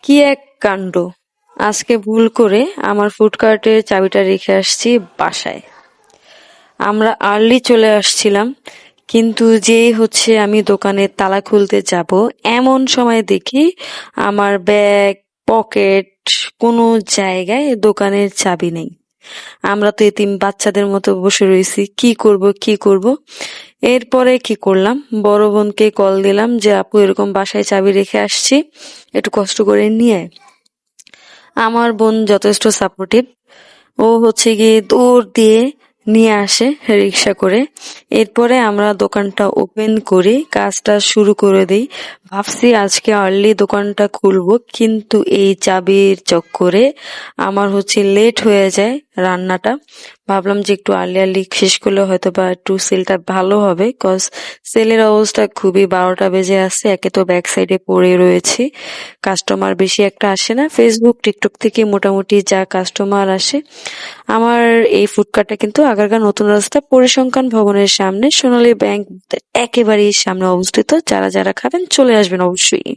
কি এক কাণ্ড! আজকে ভুল করে আমার ফুড কার্টের চাবিটা রেখে আসছি বাসায়। আমরা আর্লি চলে আসছিলাম, কিন্তু যেই আমি দোকানের তালা খুলতে যাব, এমন সময় দেখি আমার ব্যাগ, পকেট, কোনো জায়গায় দোকানের চাবি নেই। আমরা তো এতিম বাচ্চাদের মতো বসে রয়েছি, কি করব কি করব। এরপরে কি করলাম, বড় বোনকে কল দিলাম যে আপু এরকম বাসায় চাবি রেখে আসছি, একটু কষ্ট করে নিয়ে আয়। আমার বোন যথেষ্ট সাপোর্টিভ। ও গিয়ে দৌড় দিয়ে নিয়ে আসে রিক্সা করে। এরপরে আমরা দোকানটা ওপেন করি, কাজটা শুরু করে দিই। ভাবছি আজকে আর্লি দোকানটা খুলবো, কিন্তু এই চাবির চক্করে আমার লেট হয়ে যায় রান্নাটা। ভাবলাম যে একটু আর্লি আর্লি শেষ করলে হয়তো বা একটু সেলটা ভালো হবে, কজ সেলের অবস্থা খুবই, 12টা বেজে আসছে। একে তো ব্যাক সাইডে পড়ে রয়েছি, কাস্টমার বেশি একটা আসে না। ফেসবুক টিকটক থেকে মোটামুটি যা কাস্টমার আসে। আমার এই ফুডকার্টটা কিন্তু আগারগাঁও নতুন রাস্তা পরিসংখ্যান ভবনের সামনে, সোনালী ব্যাংক একেবারেই সামনে অবস্থিত। যারা যারা খাবেন চলে আসবেন অবশ্যই।